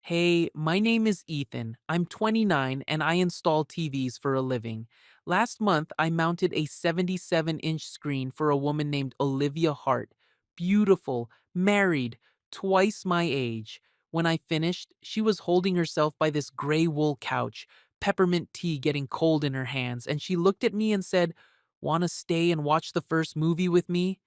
Hey, my name is Ethan. I'm 29 and I install TVs for a living. Last month, I mounted a 77-inch screen for a woman named Olivia Hart. Beautiful, married, twice my age. When I finished, she was holding herself by this gray wool couch, peppermint tea getting cold in her hands, and she looked at me and said, "Wanna stay and watch the first movie with me?"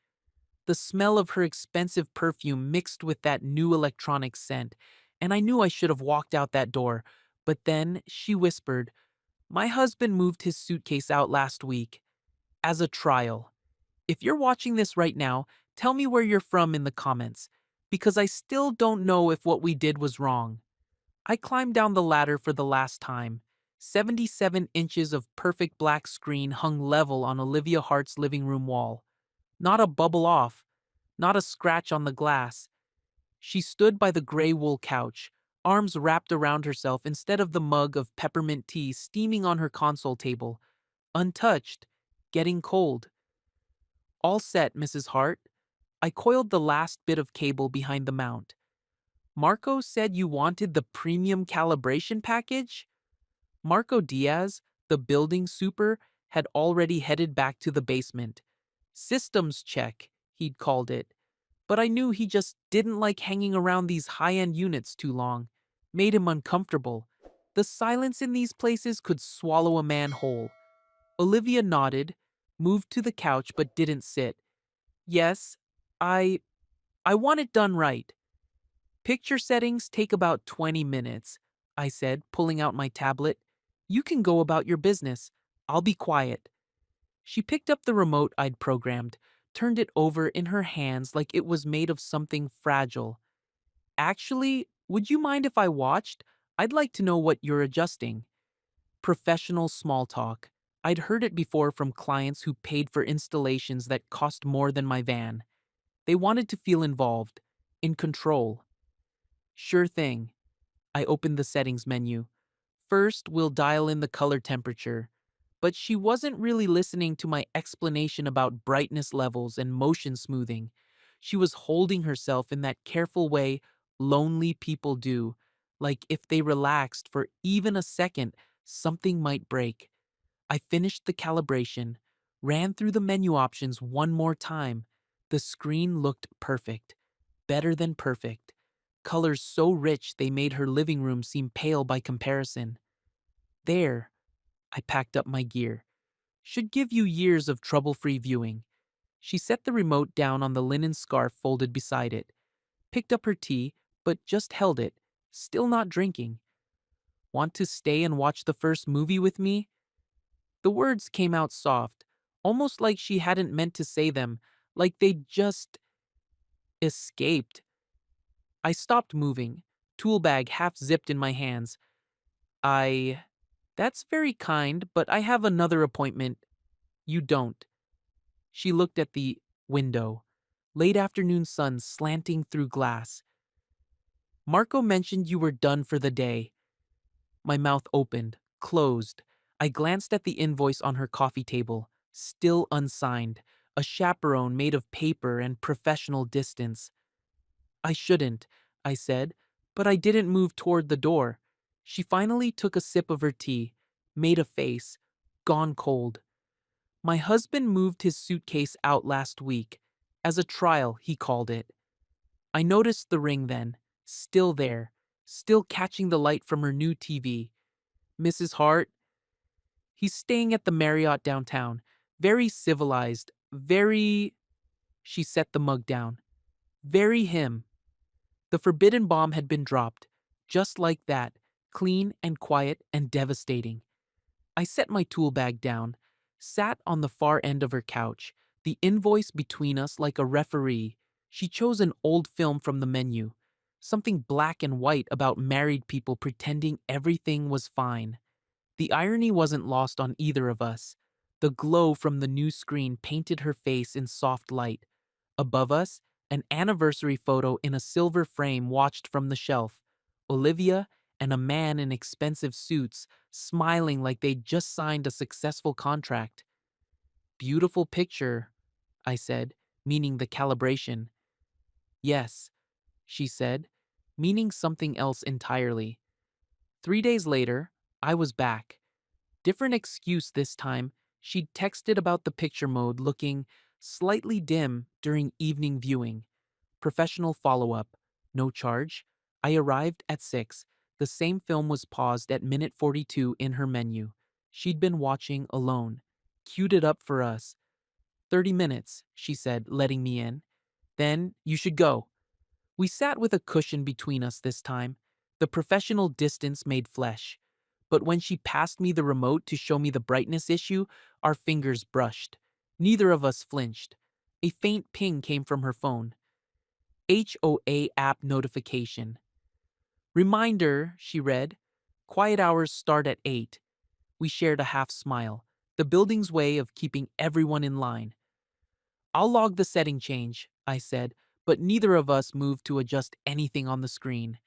The smell of her expensive perfume mixed with that new electronic scent, and I knew I should have walked out that door. But then she whispered, "My husband moved his suitcase out last week as a trial. If you're watching this right now, tell me where you're from in the comments, because I still don't know if what we did was wrong." I climbed down the ladder for the last time. 77 inches of perfect black screen hung level on Olivia Hart's living room wall. Not a bubble off, not a scratch on the glass. She stood by the gray wool couch, arms wrapped around herself instead of the mug of peppermint tea steaming on her console table. Untouched, getting cold. "All set, Mrs. Hart." I coiled the last bit of cable behind the mount. "Marco said you wanted the premium calibration package?" Marco Diaz, the building super, had already headed back to the basement. "Systems check," he'd called it. But I knew he just didn't like hanging around these high-end units too long. Made him uncomfortable. The silence in these places could swallow a man whole. Olivia nodded, moved to the couch but didn't sit. "Yes, I I want it done right." "Picture settings take about 20 minutes," I said, pulling out my tablet. "You can go about your business. I'll be quiet." She picked up the remote I'd programmed, turned it over in her hands like it was made of something fragile. "Actually, would you mind if I watched? I'd like to know what you're adjusting." Professional small talk. I'd heard it before from clients who paid for installations that cost more than my van. They wanted to feel involved, in control. "Sure thing." I opened the settings menu. "First, we'll dial in the color temperature." But she wasn't really listening to my explanation about brightness levels and motion smoothing. She was holding herself in that careful way lonely people do, like if they relaxed for even a second, something might break. I finished the calibration, ran through the menu options one more time. The screen looked perfect, better than perfect. Colors so rich they made her living room seem pale by comparison. There, I packed up my gear. Should give you years of trouble-free viewing. She set the remote down on the linen scarf folded beside it, picked up her tea, but just held it, still not drinking. "Want to stay and watch the first movie with me?" The words came out soft, almost like she hadn't meant to say them, like they'd just escaped. I stopped moving, tool bag half zipped in my hands. I. "That's very kind, but I have another appointment." "You don't." She looked at the window. Late afternoon sun slanting through glass. "Marco mentioned you were done for the day." My mouth opened, closed. I glanced at the invoice on her coffee table, still unsigned, a chaperone made of paper and professional distance. "I shouldn't," I said, but I didn't move toward the door. She finally took a sip of her tea, made a face, gone cold. "My husband moved his suitcase out last week. As a trial, he called it." I noticed the ring then, still there, still catching the light from her new TV. "Mrs. Hart?" "He's staying at the Marriott downtown. Very civilized, very." She set the mug down. "Very him." The forbidden bomb had been dropped, just like that, clean and quiet and devastating. I set my tool bag down, sat on the far end of her couch, the invoice between us like a referee. She chose an old film from the menu, something black and white about married people pretending everything was fine. The irony wasn't lost on either of us. The glow from the new screen painted her face in soft light. Above us, an anniversary photo in a silver frame watched from the shelf. Olivia and a man in expensive suits, smiling like they'd just signed a successful contract. "Beautiful picture," I said, meaning the calibration. "Yes," she said, meaning something else entirely. 3 days later, I was back. Different excuse this time. She'd texted about the picture mode looking slightly dim during evening viewing. Professional follow up. No charge. I arrived at 6. The same film was paused at minute 42 in her menu. She'd been watching alone. Queued it up for us. 30 minutes, she said, letting me in. Then you should go. We sat with a cushion between us this time. The professional distance made flesh. But when she passed me the remote to show me the brightness issue, our fingers brushed. Neither of us flinched. A faint ping came from her phone. HOA app notification. Reminder, she read. Quiet hours start at 8. We shared a half smile. The building's way of keeping everyone in line. I'll log the setting change, I said, but neither of us moved to adjust anything on the screen.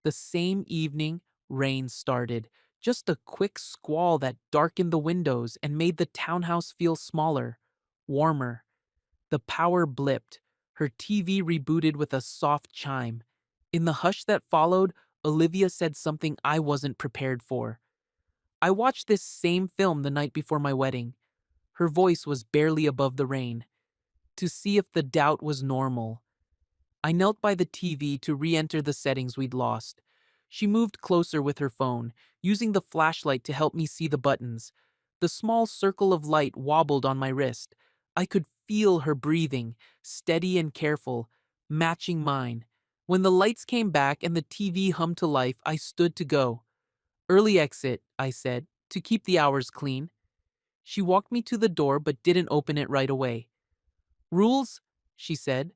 The same evening, rain started. Just a quick squall that darkened the windows and made the townhouse feel smaller, warmer. The power blipped. Her TV rebooted with a soft chime. In the hush that followed, Olivia said something I wasn't prepared for. I watched this same film the night before my wedding. Her voice was barely above the rain. To see if the doubt was normal. I knelt by the TV to re-enter the settings we'd lost. She moved closer with her phone, using the flashlight to help me see the buttons. The small circle of light wobbled on my wrist. I could feel her breathing, steady and careful, matching mine. When the lights came back and the TV hummed to life, I stood to go. Early exit, I said, to keep the hours clean. She walked me to the door but didn't open it right away. Rules, she said.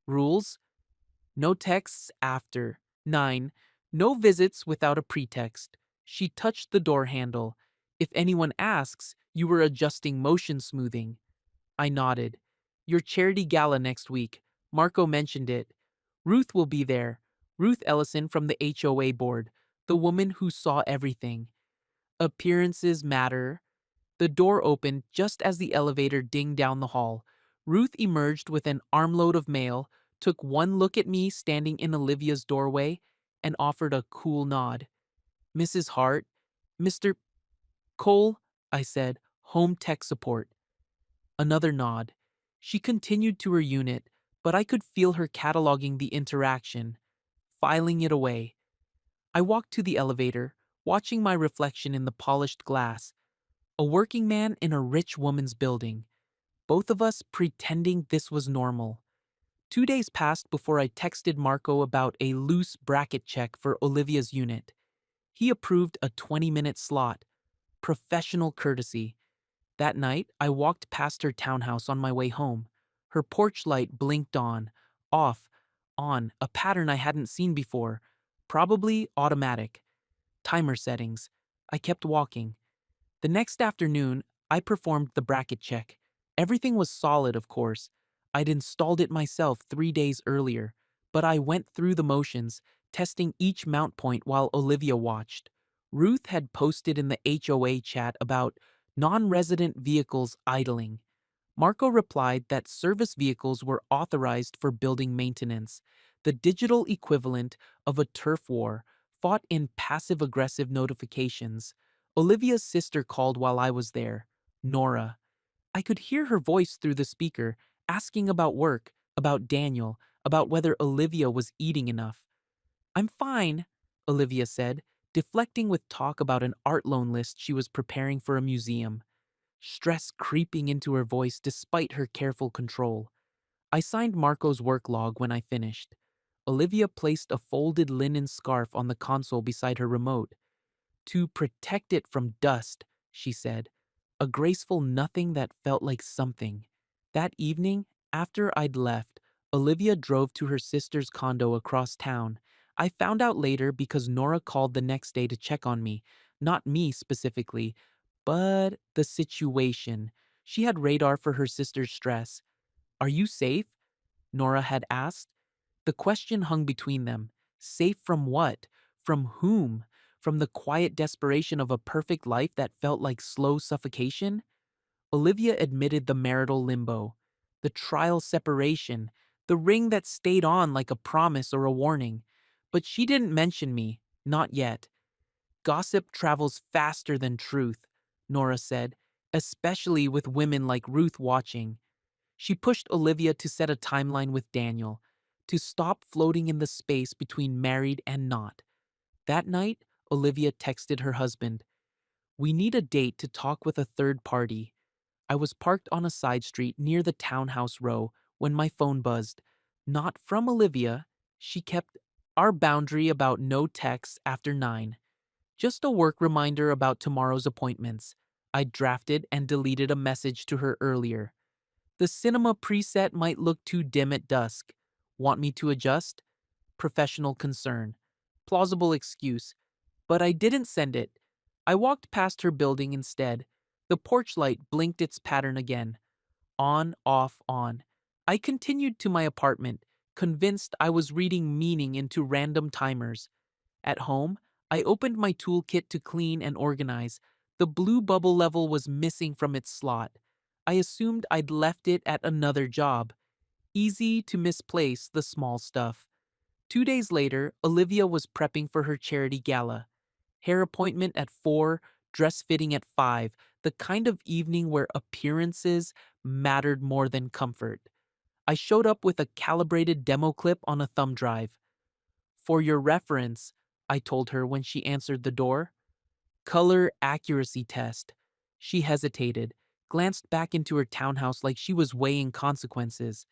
Rules? No texts after. 9. No visits without a pretext. She touched the door handle. If anyone asks, you were adjusting motion smoothing. I nodded. Your charity gala next week. Marco mentioned it. Ruth will be there. Ruth Ellison from the HOA board. The woman who saw everything. Appearances matter. The door opened just as the elevator dinged down the hall. Ruth emerged with an armload of mail, took one look at me standing in Olivia's doorway, and offered a cool nod. Mrs. Hart? Mr. Cole? I said, home tech support. Another nod. She continued to her unit, but I could feel her cataloging the interaction, filing it away. I walked to the elevator, watching my reflection in the polished glass. A working man in a rich woman's building. Both of us pretending this was normal. 2 days passed before I texted Marco about a loose bracket check for Olivia's unit. He approved a 20-minute slot. Professional courtesy. That night, I walked past her townhouse on my way home. Her porch light blinked on, off, on, a pattern I hadn't seen before. Probably automatic. Timer settings. I kept walking. The next afternoon, I performed the bracket check. Everything was solid, of course. I'd installed it myself 3 days earlier, but I went through the motions, testing each mount point while Olivia watched. Ruth had posted in the HOA chat about non-resident vehicles idling. Marco replied that service vehicles were authorized for building maintenance, the digital equivalent of a turf war, fought in passive-aggressive notifications. Olivia's sister called while I was there, Nora. I could hear her voice through the speaker, asking about work, about Daniel, about whether Olivia was eating enough. I'm fine, Olivia said, deflecting with talk about an art loan list she was preparing for a museum. Stress creeping into her voice despite her careful control. I signed Marco's work log when I finished. Olivia placed a folded linen scarf on the console beside her remote. To protect it from dust, she said. A graceful nothing that felt like something. That evening, after I'd left, Olivia drove to her sister's condo across town. I found out later because Nora called the next day to check on me. Not me specifically, but the situation. She had radar for her sister's stress. Are you safe? Nora had asked. The question hung between them. Safe from what? From whom? From the quiet desperation of a perfect life that felt like slow suffocation? Olivia admitted the marital limbo, the trial separation, the ring that stayed on like a promise or a warning. But she didn't mention me, not yet. Gossip travels faster than truth, Nora said, especially with women like Ruth watching. She pushed Olivia to set a timeline with Daniel, to stop floating in the space between married and not. That night, Olivia texted her husband, "We need a date to talk with a third party." I was parked on a side street near the townhouse row when my phone buzzed. Not from Olivia. She kept our boundary about no texts after 9. Just a work reminder about tomorrow's appointments. I drafted and deleted a message to her earlier. The cinema preset might look too dim at dusk. Want me to adjust? Professional concern. Plausible excuse. But I didn't send it. I walked past her building instead. The porch light blinked its pattern again. On, off, on. I continued to my apartment, convinced I was reading meaning into random timers. At home, I opened my toolkit to clean and organize. The blue bubble level was missing from its slot. I assumed I'd left it at another job. Easy to misplace the small stuff. 2 days later, Olivia was prepping for her charity gala. Hair appointment at 4, dress fitting at 5, the kind of evening where appearances mattered more than comfort. I showed up with a calibrated demo clip on a thumb drive. "For your reference," I told her when she answered the door. "Color accuracy test." She hesitated, glanced back into her townhouse like she was weighing consequences.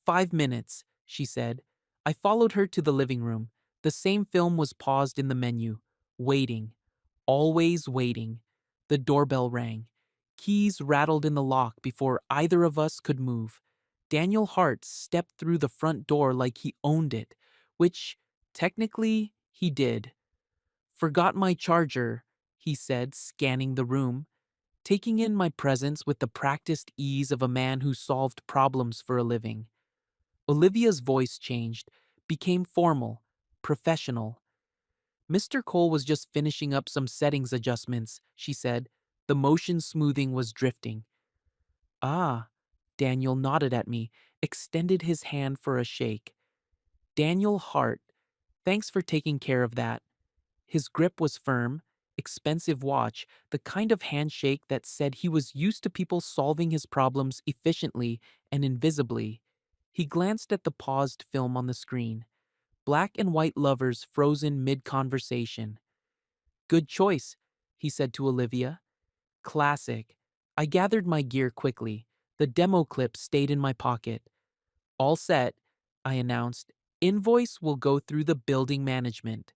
5 minutes, she said. I followed her to the living room. The same film was paused in the menu. Waiting. Always waiting. The doorbell rang. Keys rattled in the lock before either of us could move. Daniel Hart stepped through the front door like he owned it, which, technically, he did. "Forgot my charger," he said, scanning the room, taking in my presence with the practiced ease of a man who solved problems for a living. Olivia's voice changed, became formal, professional. "Mr. Cole was just finishing up some settings adjustments," she said. The motion smoothing was drifting. "Ah." Daniel nodded at me, extended his hand for a shake. "Daniel Hart, thanks for taking care of that." His grip was firm, expensive watch, the kind of handshake that said he was used to people solving his problems efficiently and invisibly. He glanced at the paused film on the screen. Black and white lovers frozen mid-conversation. "Good choice," he said to Olivia. "Classic." I gathered my gear quickly. The demo clip stayed in my pocket. "All set," I announced. "Invoice will go through the building management."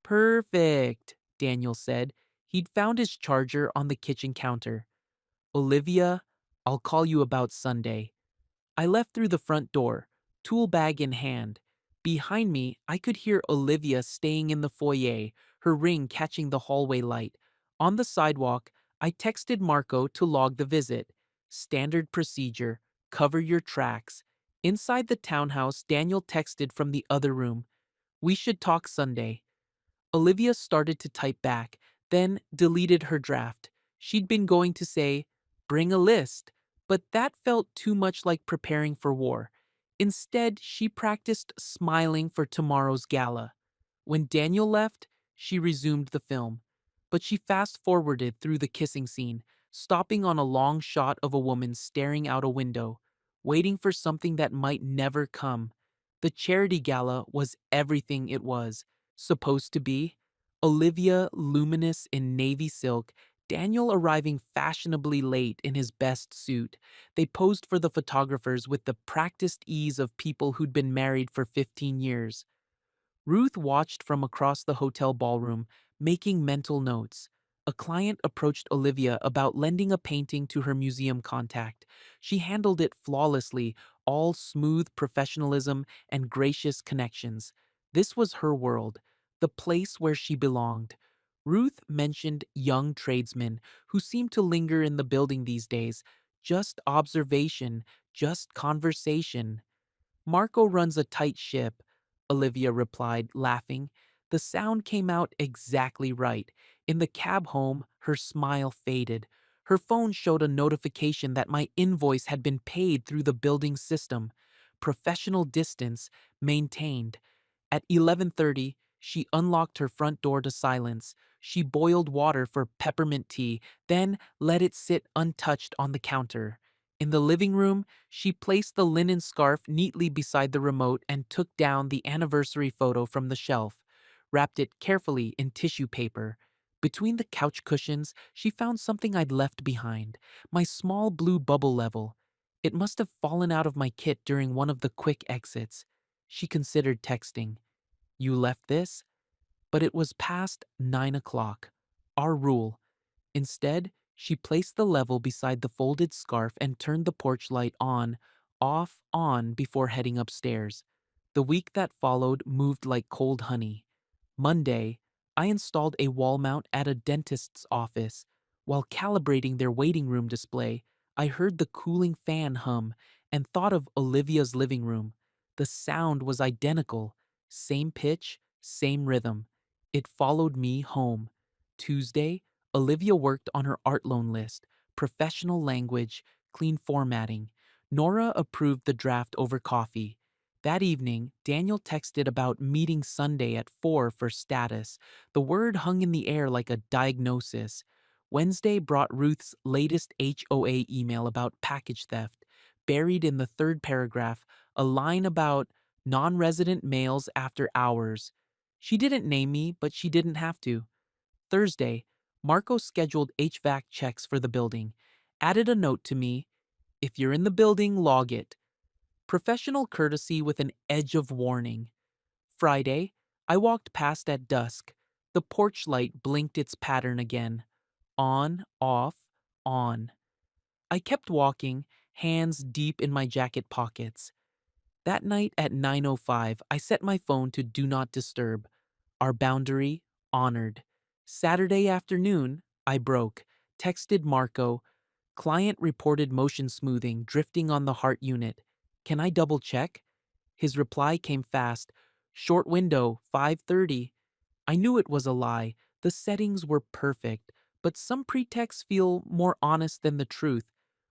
"Perfect," Daniel said. He'd found his charger on the kitchen counter. "Olivia, I'll call you about Sunday." I left through the front door, tool bag in hand. Behind me, I could hear Olivia staying in the foyer, her ring catching the hallway light. On the sidewalk, I texted Marco to log the visit. Standard procedure, cover your tracks. Inside the townhouse, Daniel texted from the other room. "We should talk Sunday." Olivia started to type back, then deleted her draft. She'd been going to say, "Bring a list," but that felt too much like preparing for war. Instead, she practiced smiling for tomorrow's gala. When Daniel left, she resumed the film. But she fast-forwarded through the kissing scene, stopping on a long shot of a woman staring out a window, waiting for something that might never come. The charity gala was everything it was supposed to be. Olivia luminous in navy silk, Daniel arriving fashionably late in his best suit. They posed for the photographers with the practiced ease of people who'd been married for 15 years. Ruth watched from across the hotel ballroom, making mental notes. A client approached Olivia about lending a painting to her museum contact. She handled it flawlessly, all smooth professionalism and gracious connections. This was her world, the place where she belonged. Ruth mentioned young tradesmen who seemed to linger in the building these days. Just observation, just conversation. "Marco runs a tight ship," Olivia replied, laughing. The sound came out exactly right. In the cab home, her smile faded. Her phone showed a notification that my invoice had been paid through the building system. Professional distance maintained. At 11:30, she unlocked her front door to silence. She boiled water for peppermint tea, then let it sit untouched on the counter. In the living room, she placed the linen scarf neatly beside the remote and took down the anniversary photo from the shelf, wrapped it carefully in tissue paper. Between the couch cushions, she found something I'd left behind, my small blue bubble level. It must have fallen out of my kit during one of the quick exits. She considered texting. You left this? But it was past 9 o'clock. Our rule. Instead, she placed the level beside the folded scarf and turned the porch light on, off, on before heading upstairs. The week that followed moved like cold honey. Monday, I installed a wall mount at a dentist's office. While calibrating their waiting room display, I heard the cooling fan hum and thought of Olivia's living room. The sound was identical, same pitch, same rhythm. It followed me home. Tuesday, Olivia worked on her art loan list, professional language, clean formatting. Nora approved the draft over coffee. That evening, Daniel texted about meeting Sunday at 4 for status. The word hung in the air like a diagnosis. Wednesday brought Ruth's latest HOA email about package theft. Buried in the third paragraph, a line about non-resident males after hours. She didn't name me, but she didn't have to. Thursday, Marco scheduled HVAC checks for the building. Added a note to me, if you're in the building, log it. Professional courtesy with an edge of warning. Friday, I walked past at dusk. The porch light blinked its pattern again. On, off, on. I kept walking, hands deep in my jacket pockets. That night at 9:05, I set my phone to Do Not Disturb. Our boundary honored. Saturday afternoon, I broke. Texted Marco. Client reported motion smoothing, drifting on the heart unit. Can I double check? His reply came fast. Short window, 5:30. I knew it was a lie. The settings were perfect, but some pretexts feel more honest than the truth.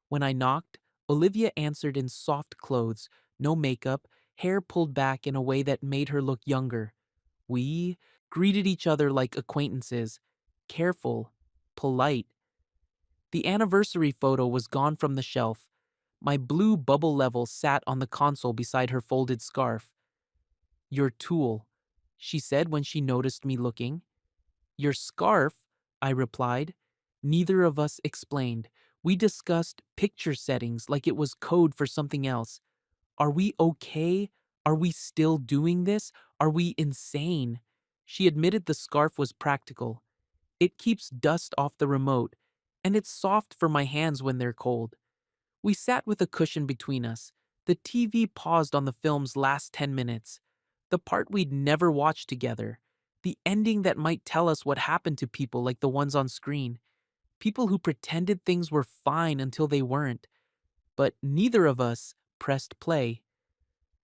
When I knocked, Olivia answered in soft clothes, no makeup, hair pulled back in a way that made her look younger. We greeted each other like acquaintances, careful, polite. The anniversary photo was gone from the shelf. My blue bubble level sat on the console beside her folded scarf. Your tool, she said when she noticed me looking. Your scarf, I replied. Neither of us explained. We discussed picture settings like it was code for something else. Are we okay? Are we still doing this? Are we insane? She admitted the scarf was practical. It keeps dust off the remote, and it's soft for my hands when they're cold. We sat with a cushion between us. The TV paused on the film's last 10 minutes. The part we'd never watch together. The ending that might tell us what happened to people like the ones on screen. People who pretended things were fine until they weren't. But neither of us pressed play.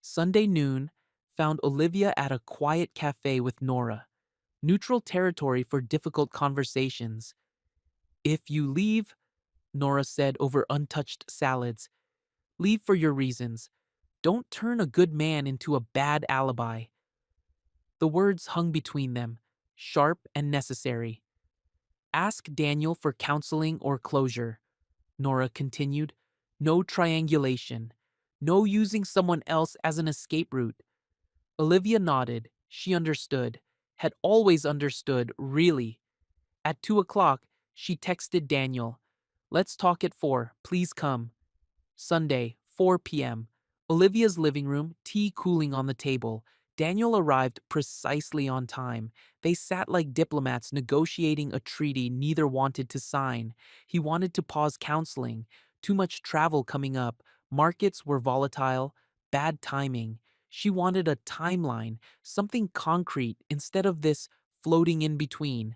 Sunday noon found Olivia at a quiet cafe with Nora. Neutral territory for difficult conversations. If you leave, Nora said over untouched salads, leave for your reasons. Don't turn a good man into a bad alibi. The words hung between them, sharp and necessary. Ask Daniel for counseling or closure, Nora continued. No triangulation. No using someone else as an escape route. Olivia nodded. She understood. Had always understood, really. At 2 o'clock, she texted Daniel. Let's talk at 4. Please come. Sunday, 4 p.m. Olivia's living room, tea cooling on the table. Daniel arrived precisely on time. They sat like diplomats negotiating a treaty neither wanted to sign. He wanted to pause counseling. Too much travel coming up. Markets were volatile. Bad timing. She wanted a timeline, something concrete instead of this floating in between.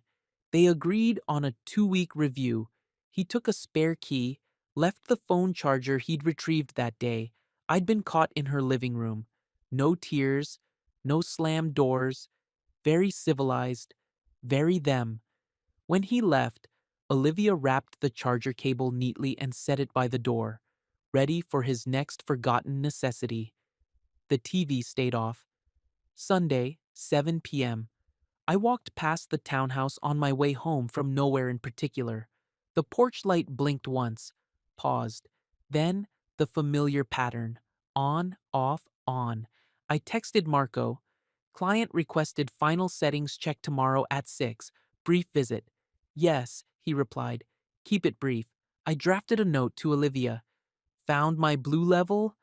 They agreed on a 2-week review. He took a spare key, left the phone charger he'd retrieved that day. I'd been caught in her living room. No tears, no slammed doors. Very civilized, very them. When he left, Olivia wrapped the charger cable neatly and set it by the door, ready for his next forgotten necessity. The TV stayed off. Sunday, 7 p.m. I walked past the townhouse on my way home from nowhere in particular. The porch light blinked once, paused. Then, the familiar pattern. On, off, on. I texted Marco. Client requested final settings check tomorrow at 6. Brief visit. Yes, he replied. Keep it brief. I drafted a note to Olivia. Found my blue level?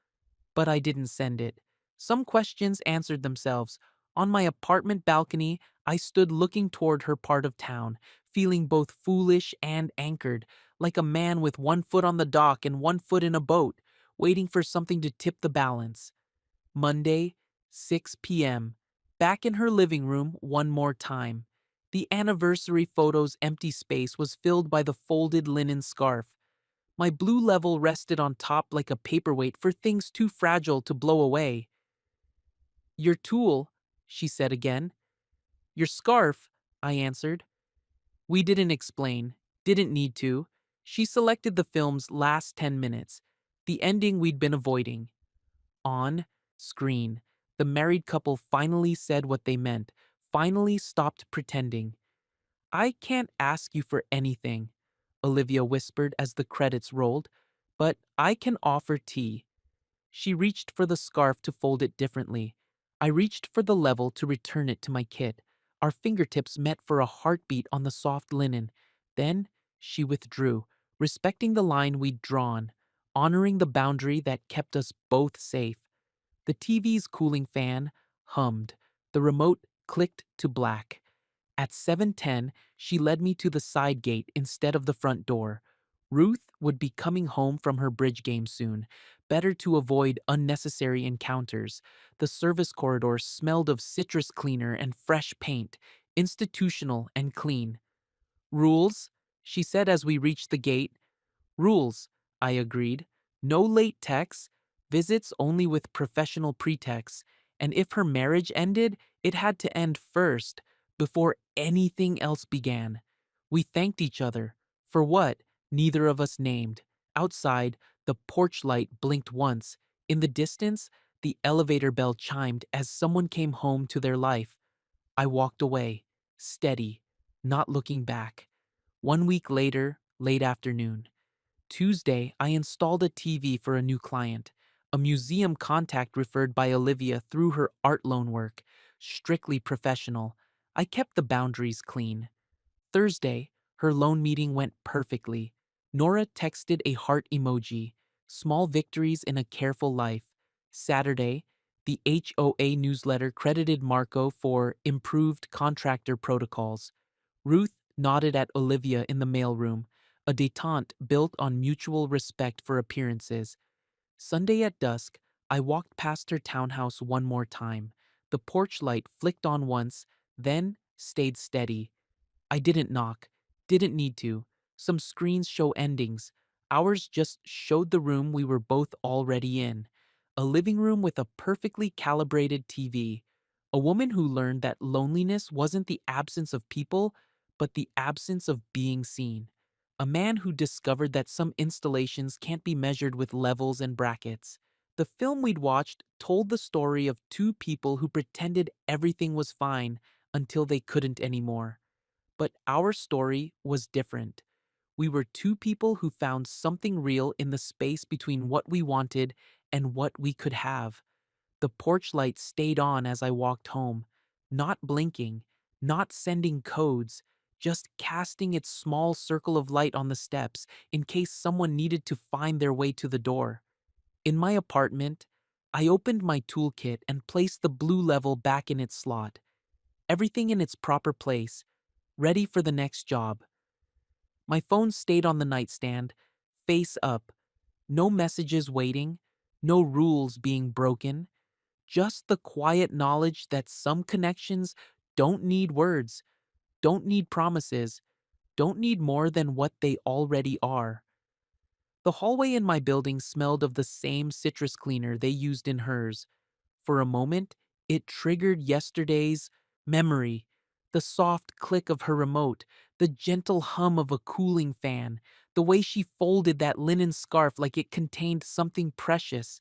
But I didn't send it. Some questions answered themselves. On my apartment balcony, I stood looking toward her part of town, feeling both foolish and anchored, like a man with one foot on the dock and one foot in a boat, waiting for something to tip the balance. Monday, 6 p.m. Back in her living room one more time. The anniversary photo's empty space was filled by the folded linen scarf. My blue level rested on top like a paperweight for things too fragile to blow away. Your tool, she said again. Your scarf, I answered. We didn't explain, didn't need to. She selected the film's last 10 minutes, the ending we'd been avoiding. On screen, the married couple finally said what they meant, finally stopped pretending. I can't ask you for anything, Olivia whispered as the credits rolled, but I can offer tea. She reached for the scarf to fold it differently. I reached for the level to return it to my kit. Our fingertips met for a heartbeat on the soft linen. Then she withdrew, respecting the line we'd drawn, honoring the boundary that kept us both safe. The TV's cooling fan hummed. The remote clicked to black. At 7:10, she led me to the side gate instead of the front door. Ruth would be coming home from her bridge game soon. Better to avoid unnecessary encounters. The service corridor smelled of citrus cleaner and fresh paint, institutional and clean. Rules, she said as we reached the gate. Rules, I agreed. No late texts, visits only with professional pretexts, and if her marriage ended, it had to end first, before anything else began. We thanked each other. For what? Neither of us named. Outside, the porch light blinked once. In the distance, the elevator bell chimed as someone came home to their life. I walked away, steady, not looking back. 1 week later, late afternoon. Tuesday, I installed a TV for a new client, a museum contact referred by Olivia through her art loan work, strictly professional. I kept the boundaries clean. Thursday, her loan meeting went perfectly. Nora texted a heart emoji, small victories in a careful life. Saturday, the HOA newsletter credited Marco for improved contractor protocols. Ruth nodded at Olivia in the mailroom, a detente built on mutual respect for appearances. Sunday at dusk, I walked past her townhouse one more time. The porch light flicked on once, then stayed steady. I didn't knock, didn't need to. Some screens show endings. Ours just showed the room we were both already in. A living room with a perfectly calibrated TV. A woman who learned that loneliness wasn't the absence of people, but the absence of being seen. A man who discovered that some installations can't be measured with levels and brackets. The film we'd watched told the story of two people who pretended everything was fine until they couldn't anymore. But our story was different. We were two people who found something real in the space between what we wanted and what we could have. The porch light stayed on as I walked home, not blinking, not sending codes, just casting its small circle of light on the steps in case someone needed to find their way to the door. In my apartment, I opened my toolkit and placed the blue level back in its slot. Everything in its proper place, ready for the next job. My phone stayed on the nightstand, face up. No messages waiting, no rules being broken. Just the quiet knowledge that some connections don't need words, don't need promises, don't need more than what they already are. The hallway in my building smelled of the same citrus cleaner they used in hers. For a moment, it triggered yesterday's memory. The soft click of her remote, the gentle hum of a cooling fan, the way she folded that linen scarf like it contained something precious.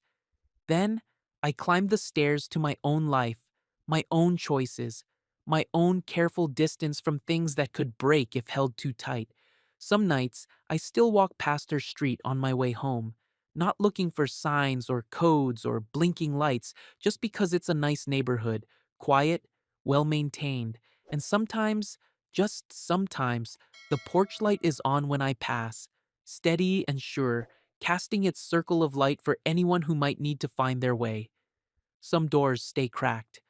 Then, I climbed the stairs to my own life, my own choices, my own careful distance from things that could break if held too tight. Some nights, I still walk past her street on my way home, not looking for signs or codes or blinking lights, just because it's a nice neighborhood, quiet, well maintained, and sometimes, just sometimes, the porch light is on when I pass, steady and sure, casting its circle of light for anyone who might need to find their way. Some doors stay cracked,